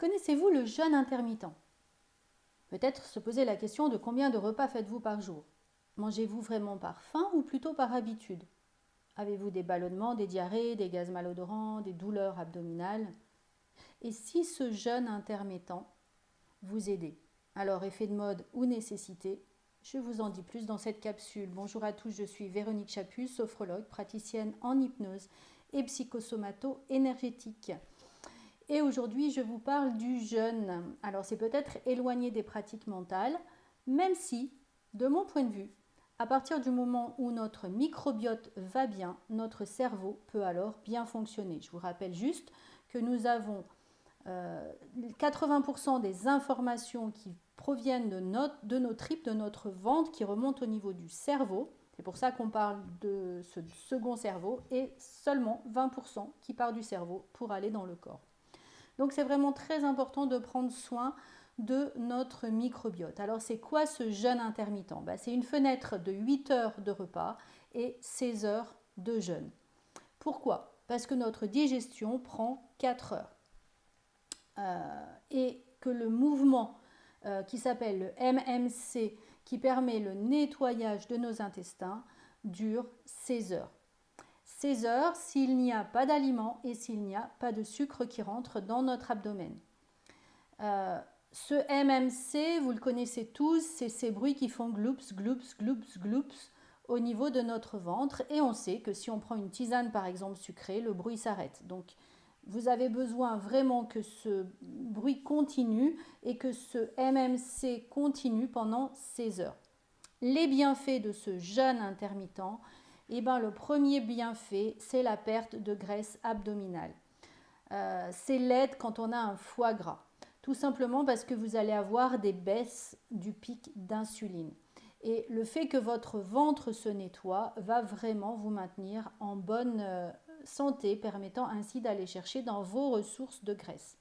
Connaissez-vous le jeûne intermittent? Peut-être se poser la question de combien de repas faites-vous par jour? Mangez-vous vraiment par faim ou plutôt par habitude? Avez-vous des ballonnements, des diarrhées, des gaz malodorants, des douleurs abdominales? Et si ce jeûne intermittent vous aidait? Alors, effet de mode ou nécessité? Je vous en dis plus dans cette capsule. Bonjour à tous, je suis Véronique Chaput, sophrologue, praticienne en hypnose et psychosomato-énergétique. Et aujourd'hui, je vous parle du jeûne. Alors, c'est peut-être éloigné des pratiques mentales, même si, de mon point de vue, à partir du moment où notre microbiote va bien, notre cerveau peut alors bien fonctionner. Je vous rappelle juste que nous avons 80% des informations qui proviennent de nos tripes, de notre ventre, qui remontent au niveau du cerveau. C'est pour ça qu'on parle de ce second cerveau et seulement 20% qui part du cerveau pour aller dans le corps. Donc c'est vraiment très important de prendre soin de notre microbiote. Alors c'est quoi ce jeûne intermittent? C'est une fenêtre de 8 heures de repas et 16 heures de jeûne. Pourquoi? Parce que notre digestion prend 4 heures. Et que le mouvement qui s'appelle le MMC, qui permet le nettoyage de nos intestins, dure 16 heures. 16 heures s'il n'y a pas d'aliments et s'il n'y a pas de sucre qui rentre dans notre abdomen. Ce MMC, vous le connaissez tous, c'est ces bruits qui font gloops, gloops, gloops, gloops au niveau de notre ventre. Et on sait que si on prend une tisane par exemple sucrée, le bruit s'arrête. Donc vous avez besoin vraiment que ce bruit continue et que ce MMC continue pendant 16 heures. Les bienfaits de ce jeûne intermittent, le premier bienfait, c'est la perte de graisse abdominale. C'est l'aide quand on a un foie gras. Tout simplement parce que vous allez avoir des baisses du pic d'insuline. Et le fait que votre ventre se nettoie va vraiment vous maintenir en bonne santé, permettant ainsi d'aller chercher dans vos ressources de graisse.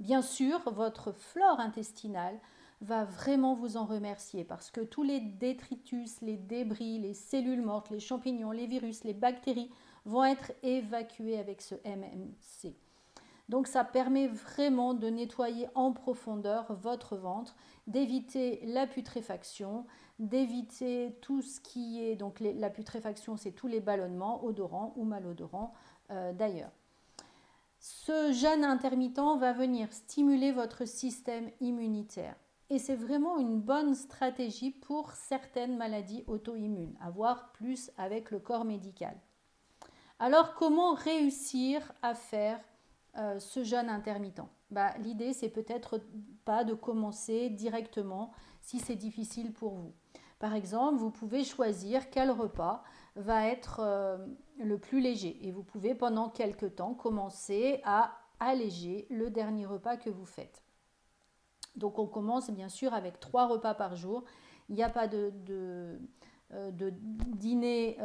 Bien sûr, votre flore intestinale va vraiment vous en remercier parce que tous les détritus, les débris, les cellules mortes, les champignons, les virus, les bactéries vont être évacués avec ce MMC. Donc ça permet vraiment de nettoyer en profondeur votre ventre, d'éviter la putréfaction, d'éviter tout ce qui est, donc la putréfaction c'est tous les ballonnements, odorants ou malodorants d'ailleurs. Ce jeûne intermittent va venir stimuler votre système immunitaire. Et c'est vraiment une bonne stratégie pour certaines maladies auto-immunes, à voir plus avec le corps médical. Alors, comment réussir à faire ce jeûne intermittent? L'idée, c'est peut-être pas de commencer directement si c'est difficile pour vous. Par exemple, vous pouvez choisir quel repas va être le plus léger et vous pouvez pendant quelques temps commencer à alléger le dernier repas que vous faites. Donc on commence bien sûr avec 3 repas par jour. Il n'y a pas de dîner,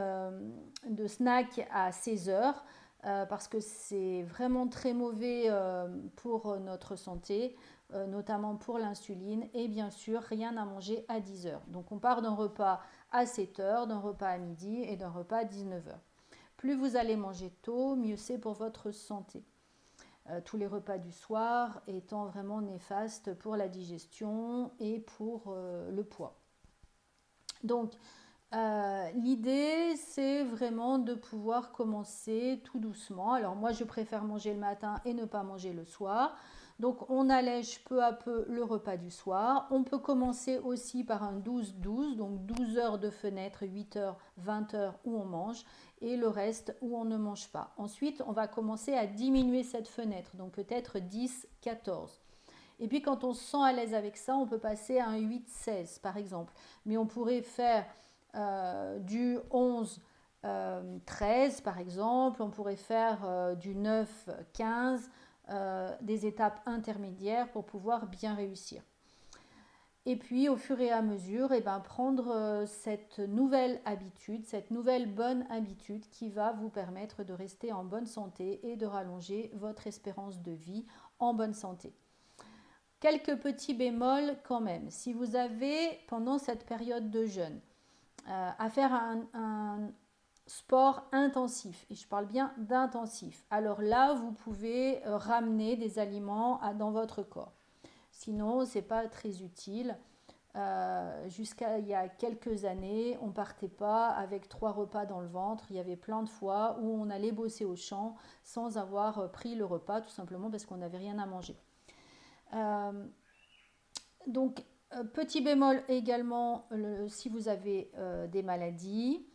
de snack à 16 heures parce que c'est vraiment très mauvais pour notre santé, notamment pour l'insuline. Et bien sûr, rien à manger à 10 heures. Donc on part d'un repas à 7 heures, d'un repas à midi et d'un repas à 19 heures. Plus vous allez manger tôt, mieux c'est pour votre santé. Tous les repas du soir étant vraiment néfastes pour la digestion et pour le poids. Donc, l'idée, c'est vraiment de pouvoir commencer tout doucement. Alors moi, je préfère manger le matin et ne pas manger le soir. Donc, on allège peu à peu le repas du soir. On peut commencer aussi par un 12-12, donc 12 heures de fenêtre, 8 heures, 20 heures où on mange et le reste où on ne mange pas. Ensuite, on va commencer à diminuer cette fenêtre, donc peut-être 10-14. Et puis quand on se sent à l'aise avec ça, on peut passer à un 8-16 par exemple. Mais on pourrait faire du 11-13 par exemple, on pourrait faire du 9-15, des étapes intermédiaires pour pouvoir bien réussir. Et puis au fur et à mesure, prendre cette nouvelle habitude, cette nouvelle bonne habitude qui va vous permettre de rester en bonne santé et de rallonger votre espérance de vie en bonne santé. Quelques petits bémols quand même. Si vous avez pendant cette période de jeûne à faire sport intensif, et je parle bien d'intensif, alors là, vous pouvez ramener des aliments dans votre corps. Sinon, ce n'est pas très utile. Jusqu'à il y a quelques années, on partait pas avec 3 repas dans le ventre. Il y avait plein de fois où on allait bosser au champ sans avoir pris le repas, tout simplement parce qu'on n'avait rien à manger. Euh, donc, petit bémol également, si vous avez des maladies,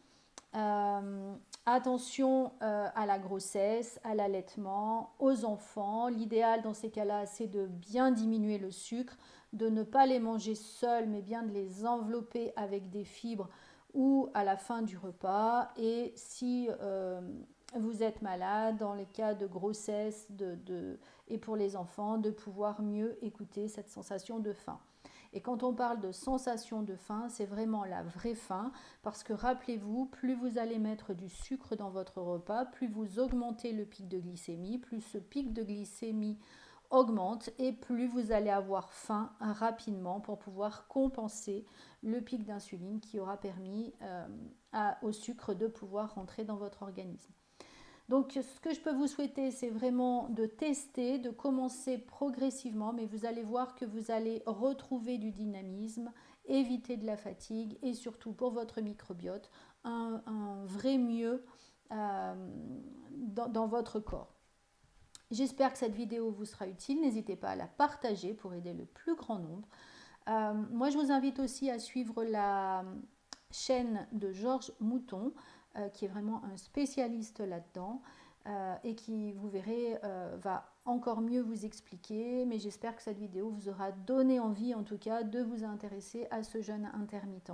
euh, attention à la grossesse, à l'allaitement, aux enfants. L'idéal dans ces cas-là, c'est de bien diminuer le sucre, de ne pas les manger seuls, mais bien de les envelopper avec des fibres ou à la fin du repas. Et si vous êtes malade, dans les cas de grossesse et pour les enfants, de pouvoir mieux écouter cette sensation de faim. Et quand on parle de sensation de faim, c'est vraiment la vraie faim, parce que rappelez-vous, plus vous allez mettre du sucre dans votre repas, plus vous augmentez le pic de glycémie, plus ce pic de glycémie augmente et plus vous allez avoir faim rapidement pour pouvoir compenser le pic d'insuline qui aura permis au sucre de pouvoir rentrer dans votre organisme. Donc, ce que je peux vous souhaiter, c'est vraiment de tester, de commencer progressivement, mais vous allez voir que vous allez retrouver du dynamisme, éviter de la fatigue et surtout pour votre microbiote, un vrai mieux dans votre corps. J'espère que cette vidéo vous sera utile. N'hésitez pas à la partager pour aider le plus grand nombre. Moi, je vous invite aussi à suivre la chaîne de Georges Mouton, qui est vraiment un spécialiste là-dedans et qui, vous verrez, va encore mieux vous expliquer. Mais j'espère que cette vidéo vous aura donné envie, en tout cas, de vous intéresser à ce jeûne intermittent.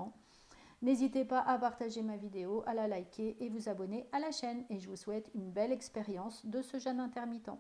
N'hésitez pas à partager ma vidéo, à la liker et vous abonner à la chaîne. Et je vous souhaite une belle expérience de ce jeûne intermittent.